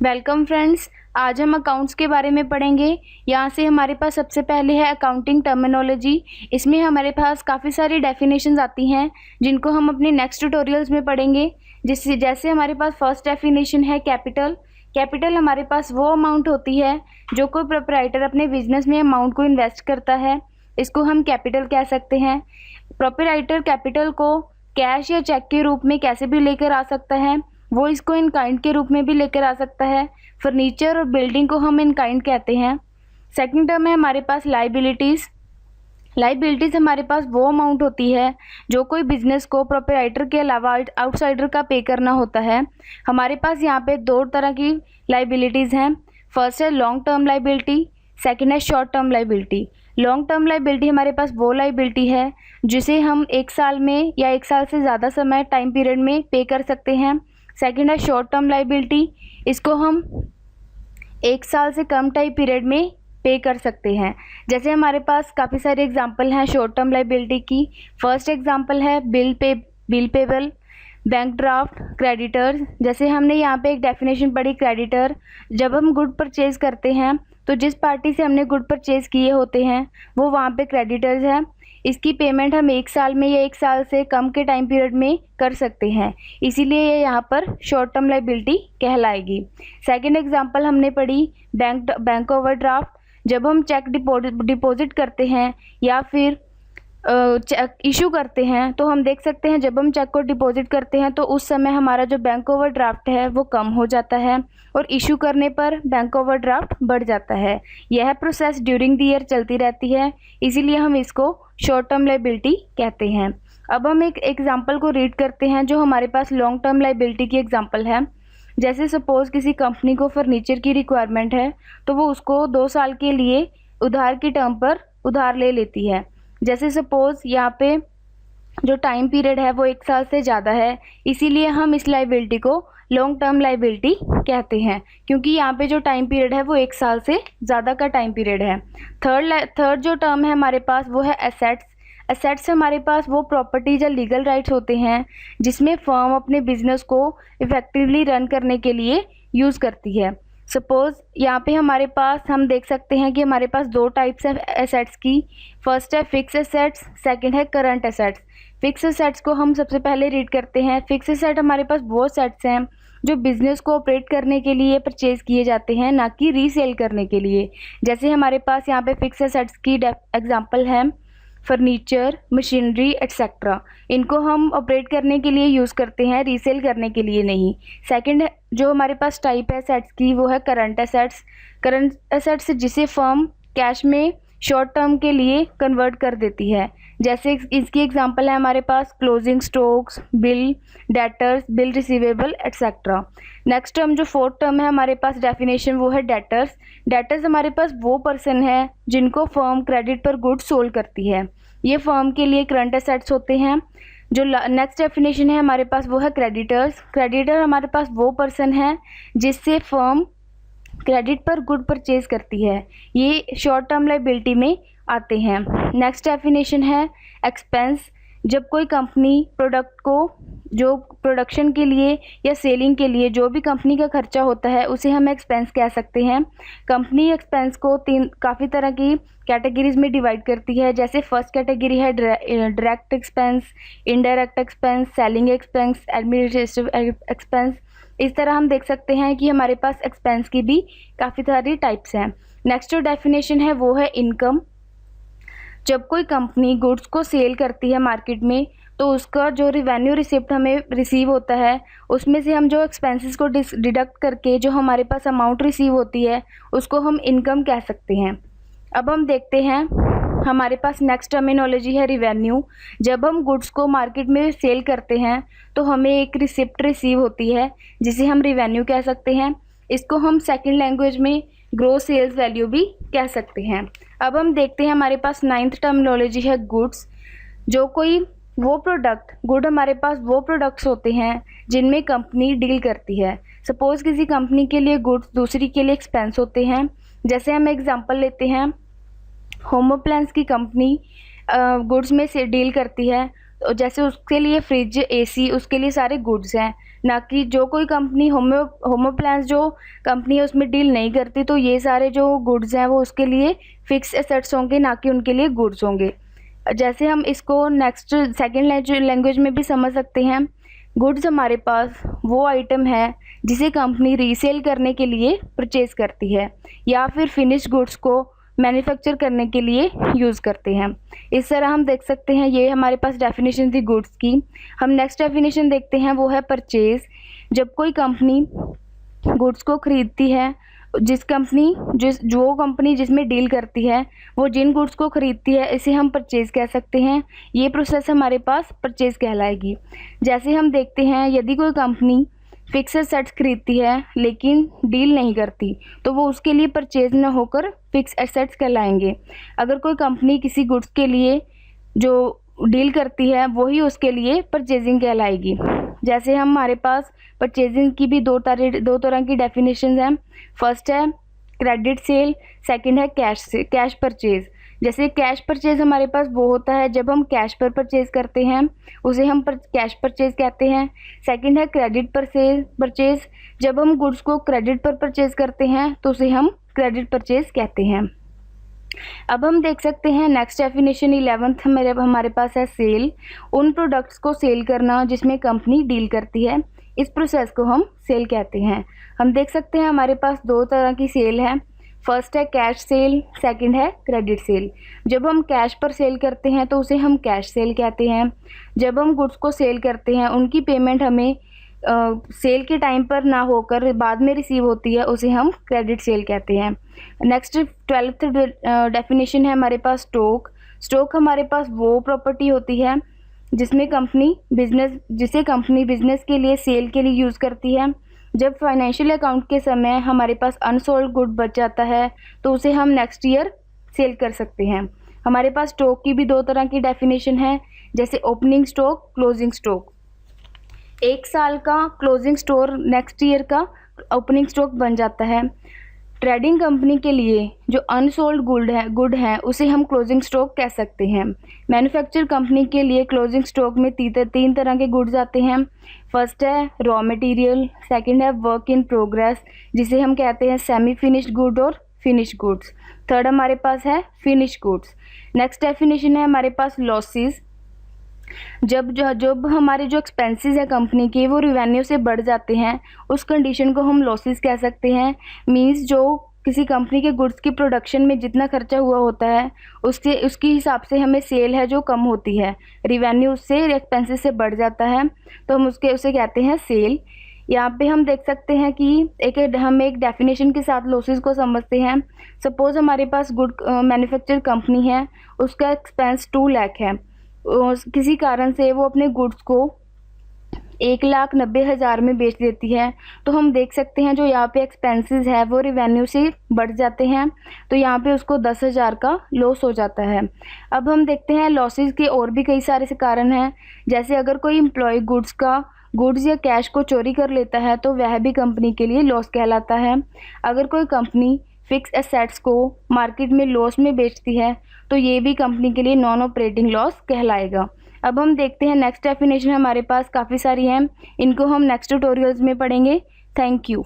Welcome friends. आज हम accounts के बारे में पढ़ेंगे। यहाँ से हमारे पास सबसे पहले है अकाउंटिंग टर्मिनोलॉजी। इसमें हमारे पास काफ़ी सारी डेफिनेशंस आती हैं जिनको हम अपने नेक्स्ट ट्यूटोरियल्स में पढ़ेंगे। जैसे हमारे पास फर्स्ट डेफिनेशन है कैपिटल। कैपिटल हमारे पास वो अमाउंट होती है जो कोई प्रोप्राइटर अपने बिजनेस में अमाउंट को इन्वेस्ट करता है, इसको हम कैपिटल कह सकते हैं। प्रोप्राइटर कैपिटल को कैश या चेक के रूप में कैसे भी लेकर आ सकता है, वो इसको इन काइंड के रूप में भी लेकर आ सकता है। फर्नीचर और बिल्डिंग को हम इन काइंड कहते हैं। सेकंड टर्म है हमारे पास लाइबिलिटीज़। लाइबिलिटीज़ हमारे पास वो अमाउंट होती है जो कोई बिजनेस को प्रोप्राइटर के अलावा आउटसाइडर का पे करना होता है। हमारे पास यहाँ पे दो तरह की लाइबिलिटीज़ हैं। फर्स्ट है लॉन्ग टर्म लाइबिलिटी, सेकेंड है short term liability. Long term liability हमारे पास वो लाइबिलिटी है जिसे हम 1 साल में या 1 साल से ज़्यादा समय टाइम पीरियड में पे कर सकते हैं। सेकेंड है शॉर्ट टर्म लाइबिलिटी, इसको हम 1 साल से कम टाइम पीरियड में पे कर सकते हैं। जैसे हमारे पास काफ़ी सारे एग्जांपल हैं शॉर्ट टर्म लाइबिलिटी की। फर्स्ट एग्जांपल है bill payable, bank draft, creditors. जैसे हमने यहाँ पे एक डेफिनेशन पढ़ी क्रेडिटर, जब हम गुड परचेज़ करते हैं तो जिस पार्टी से हमने गुड परचेज़ किए होते हैं वो वहाँ पे क्रेडिटर्स है। इसकी पेमेंट हम 1 साल में या 1 साल से कम के टाइम पीरियड में कर सकते हैं, इसीलिए ये यहाँ पर शॉर्ट टर्म लाइबिलिटी कहलाएगी। सेकंड एग्जांपल हमने पढ़ी बैंक ओवरड्राफ्ट। जब हम चेक डिपॉजिट करते हैं या फिर चेक इशू करते हैं तो हम देख सकते हैं जब हम चेक को डिपॉजिट करते हैं तो उस समय हमारा जो बैंक ओवरड्राफ्ट है वो कम हो जाता है और इशू करने पर बैंक ओवरड्राफ्ट बढ़ जाता है। यह प्रोसेस ड्यूरिंग द ईयर चलती रहती है, इसीलिए हम इसको शॉर्ट टर्म लाइबिलिटी कहते हैं। अब हम एक एग्जांपल को रीड करते हैं जो हमारे पास लॉन्ग टर्म लाइबिलिटी की एग्जांपल है। जैसे सपोज़ किसी कंपनी को फर्नीचर की रिक्वायरमेंट है तो वो उसको 2 साल के लिए उधार की टर्म पर उधार ले लेती है। जैसे सपोज़ यहाँ पे जो टाइम पीरियड है वो 1 साल से ज़्यादा है, इसीलिए हम इस लाइबिलिटी को लॉन्ग टर्म लाइबिलिटी कहते हैं, क्योंकि यहाँ पे जो टाइम पीरियड है वो 1 साल से ज़्यादा का टाइम पीरियड है। थर्ड जो टर्म है हमारे पास वो है एसेट्स। एसेट्स हमारे पास वो प्रॉपर्टीज या लीगल राइट्स होते हैं जिसमें फर्म अपने बिजनेस को इफ़ेक्टिवली रन करने के लिए यूज़ करती है। सपोज़ यहाँ पे हमारे पास हम देख सकते हैं कि हमारे पास 2 टाइप्स है एसेट्स की। फर्स्ट है फिक्स एसेट्स, सेकंड है करंट एसेट्स। फिक्स एसेट्स को हम सबसे पहले रीड करते हैं। फिक्स एसेट हमारे पास वो एसेट्स हैं जो बिज़नेस को ऑपरेट करने के लिए परचेज़ किए जाते हैं, ना कि रीसेल करने के लिए। जैसे हमारे पास यहाँ पे फिक्स एसेट्स की एग्जांपल है फर्नीचर, मशीनरी एट्सेट्रा। इनको हम ऑपरेट करने के लिए यूज़ करते हैं, रीसेल करने के लिए नहीं। सेकंड जो हमारे पास टाइप है एसेट्स की वो है करंट एसेट्स। करंट एसेट्स जिसे फर्म कैश में शॉर्ट टर्म के लिए कन्वर्ट कर देती है। जैसे इसकी एग्जांपल है हमारे पास closing stocks, bill debtors, bill receivable etcetera. Next term जो फोर्थ टर्म है हमारे पास डेफिनेशन वो है डेटर्स। डेटर्स हमारे पास वो पर्सन है जिनको फर्म क्रेडिट पर गुड्स सोल्ड करती है, ये फर्म के लिए करंट एसेट्स होते हैं। जो नेक्स्ट डेफिनेशन है हमारे पास वो है क्रेडिटर्स। क्रेडिटर हमारे पास वो पर्सन है जिससे फर्म क्रेडिट पर गुड परचेज करती है, ये शॉर्ट टर्म लाइबिलिटी में आते हैं। नेक्स्ट डेफिनेशन है एक्सपेंस। जब कोई कंपनी प्रोडक्ट को जो प्रोडक्शन के लिए या सेलिंग के लिए जो भी कंपनी का खर्चा होता है उसे हम एक्सपेंस कह सकते हैं। कंपनी एक्सपेंस को काफ़ी तरह की कैटेगरीज में डिवाइड करती है। जैसे फर्स्ट कैटेगरी है direct expense, indirect expense, selling expense, administrative expense. इस तरह हम देख सकते हैं कि हमारे पास एक्सपेंस की भी काफ़ी सारी टाइप्स हैं। नेक्स्ट जो डेफिनेशन है वो है इनकम। जब कोई कंपनी गुड्स को सेल करती है मार्केट में तो उसका जो रेवेन्यू रिसिप्ट हमें रिसीव होता है उसमें से हम जो एक्सपेंसेस को डिडक्ट करके जो हमारे पास अमाउंट रिसीव होती है उसको हम इनकम कह सकते हैं। अब हम देखते हैं हमारे पास नेक्स्ट टर्मिनोलॉजी है रिवेन्यू। जब हम गुड्स को मार्केट में सेल करते हैं तो हमें एक रिसिप्ट रिसीव होती है जिसे हम रिवेन्यू कह सकते हैं। इसको हम सेकंड लैंग्वेज में ग्रोस सेल्स वैल्यू भी कह सकते हैं। अब हम देखते हैं हमारे पास 9th टर्मिनोलॉजी है गुड्स। जो कोई वो गुड हमारे पास वो प्रोडक्ट्स होते हैं जिनमें कंपनी डील करती है। सपोज़ किसी कंपनी के लिए गुड्स दूसरी के लिए एक्सपेंस होते हैं। जैसे हम एग्जांपल लेते हैं होम अप्लायंस की कंपनी गुड्स में से डील करती है, तो जैसे उसके लिए फ्रिज, एसी, उसके लिए सारे गुड्स हैं, ना कि जो कोई कंपनी होम अप्लायंस जो कंपनी है उसमें डील नहीं करती, तो ये सारे जो गुड्स हैं वो उसके लिए फिक्स एसेट्स होंगे, ना कि उनके लिए गुड्स होंगे। जैसे हम इसको नेक्स्ट सेकेंड लैंग्वेज में भी समझ सकते हैं। गुड्स हमारे पास वो आइटम है जिसे कंपनी रीसेल करने के लिए परचेज करती है, या फिर फिनिश गुड्स को मैन्युफैक्चर करने के लिए यूज़ करते हैं। इस तरह हम देख सकते हैं, ये हमारे पास डेफिनेशन थी गुड्स की। हम नेक्स्ट डेफिनेशन देखते हैं, वो है परचेज। जब कोई कंपनी गुड्स को खरीदती है, जो कंपनी जिसमें डील करती है वो जिन गुड्स को खरीदती है, इसे हम परचेज कह सकते हैं। ये प्रोसेस हमारे पास परचेज कहलाएगी। जैसे हम देखते हैं, यदि कोई कंपनी फिक्स एसेट्स खरीदती है लेकिन डील नहीं करती, तो वो उसके लिए परचेज न होकर फिक्स एसेट्स कहलाएंगे। अगर कोई कंपनी किसी गुड्स के लिए जो डील करती है वही उसके लिए परचेजिंग कहलाएगी। जैसे हमारे पास परचेजिंग की भी दो तरह की डेफिनेशंस हैं। फर्स्ट है क्रेडिट सेल, सेकंड है कैश परचेज। जैसे कैश परचेज हमारे पास वो होता है जब हम कैश पर परचेज करते हैं, उसे हम कैश परचेज कहते हैं। सेकंड है क्रेडिट परचेज, जब हम गुड्स को क्रेडिट पर परचेज करते हैं तो उसे हम क्रेडिट परचेज कहते हैं। अब हम देख सकते हैं नेक्स्ट डेफिनेशन 11th हमारे पास है सेल। उन प्रोडक्ट्स को सेल करना जिसमें कंपनी डील करती है, इस प्रोसेस को हम सेल कहते हैं। हम देख सकते हैं हमारे पास दो तरह की सेल है। फर्स्ट है कैश सेल, सेकंड है क्रेडिट सेल। जब हम कैश पर सेल करते हैं तो उसे हम कैश सेल कहते हैं। जब हम गुड्स को सेल करते हैं, उनकी पेमेंट हमें सेल के टाइम पर ना होकर बाद में रिसीव होती है, उसे हम क्रेडिट सेल कहते हैं। नेक्स्ट 12th डेफिनेशन है हमारे पास स्टॉक। स्टॉक हमारे पास वो प्रॉपर्टी होती है जिसे कंपनी बिजनेस के लिए सेल के लिए यूज़ करती है। जब फाइनेंशियल अकाउंट के समय हमारे पास अनसोल्ड गुड बच जाता है तो उसे हम नेक्स्ट ईयर सेल कर सकते हैं। हमारे पास स्टॉक की भी दो तरह की डेफिनेशन है, जैसे ओपनिंग स्टॉक, क्लोजिंग स्टॉक। एक साल का क्लोजिंग स्टोर नेक्स्ट ईयर का ओपनिंग स्टॉक बन जाता है। ट्रेडिंग कंपनी के लिए जो अनसोल्ड गुड है उसे हम क्लोजिंग स्टॉक कह सकते हैं। मैन्युफैक्चर कंपनी के लिए क्लोजिंग स्टॉक में तीन तरह के गुड्स आते हैं। फर्स्ट है रॉ मटेरियल, सेकंड है वर्क इन प्रोग्रेस जिसे हम कहते हैं सेमी फिनिश्ड गुड और फिनिश गुड्स। थर्ड हमारे पास है फिनिश गुड्स। नेक्स्ट डेफिनेशन है हमारे पास लॉसेस। जब हमारे जो एक्सपेंसेस है कंपनी के वो रिवेन्यू से बढ़ जाते हैं, उस कंडीशन को हम लॉसेस कह सकते हैं। मींस जो किसी कंपनी के गुड्स की प्रोडक्शन में जितना खर्चा हुआ होता है उसके हिसाब से हमें सेल है जो कम होती है, रिवेन्यू उससे एक्सपेंसेस से बढ़ जाता है, तो हम उसे कहते हैं सेल। यहाँ पे हम देख सकते हैं कि हम एक डेफिनेशन के साथ लॉसेस को समझते हैं। सपोज हमारे पास गुड मैन्युफैक्चर कंपनी है, उसका एक्सपेंस 2 लाख है। किसी कारण से वो अपने गुड्स को 1,90,000 में बेच देती है, तो हम देख सकते हैं जो यहाँ पे एक्सपेंसेस है वो रिवेन्यू से बढ़ जाते हैं, तो यहाँ पे उसको 10,000 का लॉस हो जाता है। अब हम देखते हैं लॉसेस के और भी कई सारे से कारण हैं, जैसे अगर कोई एम्प्लॉय गुड्स या कैश को चोरी कर लेता है तो वह भी कंपनी के लिए लॉस कहलाता है। अगर कोई कंपनी फिक्स एसेट्स को मार्केट में लॉस में बेचती है तो ये भी कंपनी के लिए नॉन ऑपरेटिंग लॉस कहलाएगा। अब हम देखते हैं नेक्स्ट डेफिनेशन हमारे पास काफ़ी सारी हैं, इनको हम नेक्स्ट ट्यूटोरियल्स में पढ़ेंगे। Thank you.